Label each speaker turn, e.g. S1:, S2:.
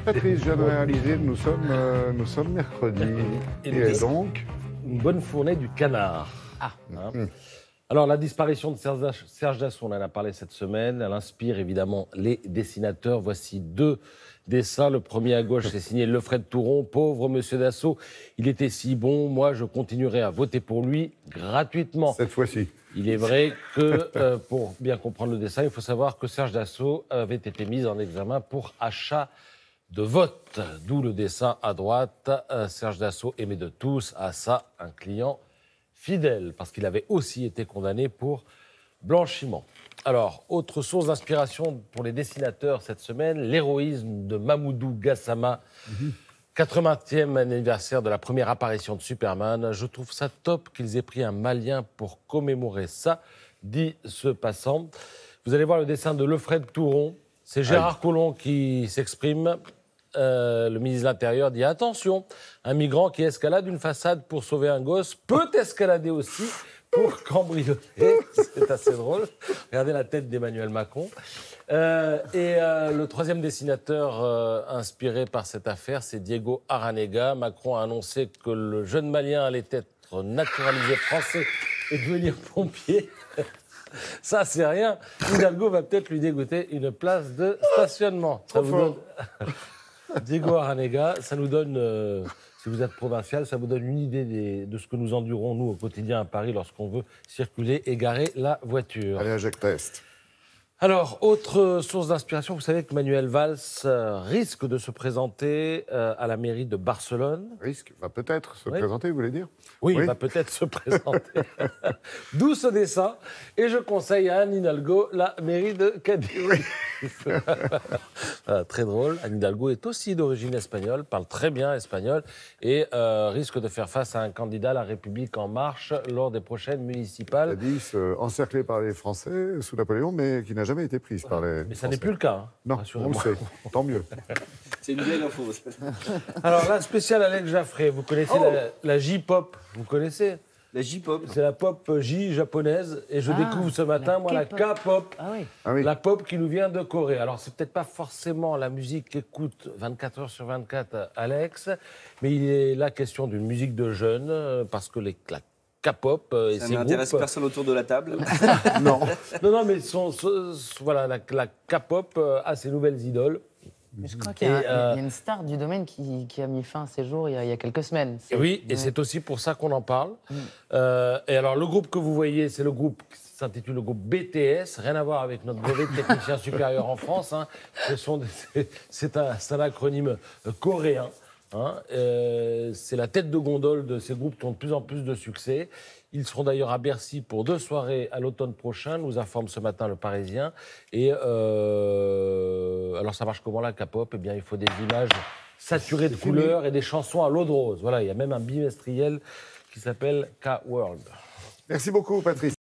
S1: Patrice, je viens de réaliser que nous sommes mercredi. Et donc
S2: une bonne fournée du canard.
S3: Ah.
S2: Hein. Alors, la disparition de Serge Dassault, on en a parlé cette semaine. Elle inspire évidemment les dessinateurs. Voici 2 dessins. Le premier à gauche, c'est signé Lefred Touron. Pauvre Monsieur Dassault, il était si bon. Moi, je continuerai à voter pour lui gratuitement.
S1: Cette fois-ci.
S2: Il est vrai que, pour bien comprendre le dessin, il faut savoir que Serge Dassault avait été mis en examen pour achat de vote. D'où le dessin à droite. Serge Dassault aimé de tous, à ça, un client fidèle, parce qu'il avait aussi été condamné pour blanchiment. Alors, autre source d'inspiration pour les dessinateurs cette semaine, l'héroïsme de Mamoudou Gassama, 80e anniversaire de la première apparition de Superman. Je trouve ça top qu'ils aient pris un Malien pour commémorer ça, dit ce passant. Vous allez voir le dessin de Lefred Touron. C'est Gérard Collomb qui s'exprime. Le ministre de l'Intérieur dit « Attention, un migrant qui escalade une façade pour sauver un gosse peut escalader aussi pour cambrioler. » C'est assez drôle. Regardez la tête d'Emmanuel Macron. Le troisième dessinateur inspiré par cette affaire, c'est Diego Aranega. Macron a annoncé que le jeune Malien allait être naturalisé français et devenir pompier. Ça, c'est rien. Hidalgo va peut-être lui dégoûter une place de stationnement. Ça vous donne... Diego Aranega, ça nous donne, si vous êtes provincial, ça vous donne une idée de ce que nous endurons, nous, au quotidien à Paris, lorsqu'on veut circuler et garer la voiture.
S1: Allez, Jacques Test.
S2: Alors, autre source d'inspiration, vous savez que Manuel Valls risque de se présenter à la mairie de Barcelone.
S1: Risque va peut-être se présenter, vous voulez dire?
S2: Oui, il va peut-être se présenter. D'où ce dessin. Et je conseille à Anne Hidalgo la mairie de Cadiz. Très drôle. Anne Hidalgo est aussi d'origine espagnole, parle très bien espagnol et risque de faire face à un candidat à la République En Marche lors des prochaines municipales.
S1: Cadiz, encerclé par les Français sous Napoléon, mais qui n'a jamais été prise par les
S2: Mais ça
S1: Français.
S2: n'est plus le cas. Hein,
S1: non, on le sait. Tant mieux.
S3: C'est une vieille info.
S2: Alors, la spéciale Alex Jaffray, vous connaissez la J-pop, vous connaissez?
S3: La J-pop.
S2: C'est la pop J japonaise. Et je découvre ce matin, moi, la K-pop.
S4: Ah oui.
S1: Ah oui.
S2: La pop qui nous vient de Corée. Alors, c'est peut-être pas forcément la musique qu'écoute 24 heures sur 24 Alex, mais il est là question d'une musique de jeunes, parce que la K-pop et
S3: Ça
S2: ses
S3: n'intéresse
S2: groupes...
S3: personne autour de la table.
S1: Non.
S2: Non, mais voilà, la K-pop a ses nouvelles idoles.
S4: Mais je crois qu'il y a une star du domaine qui a mis fin à ses jours il y a quelques semaines.
S2: Oui, et c'est aussi pour ça qu'on en parle. Et alors, le groupe que vous voyez, c'est le groupe qui s'intitule le groupe BTS, rien à voir avec notre brevet de technicien supérieur en France. Hein. C'est un acronyme coréen. Hein. C'est la tête de gondole de ces groupes qui ont de plus en plus de succès. Ils seront d'ailleurs à Bercy pour 2 soirées à l'automne prochain, nous informe ce matin Le Parisien. Et alors ça marche comment la K-pop? Eh bien, il faut des images saturées de couleurs et des chansons à l'eau de rose. Voilà, il y a même un bimestriel qui s'appelle K-World.
S1: Merci beaucoup, Patrice.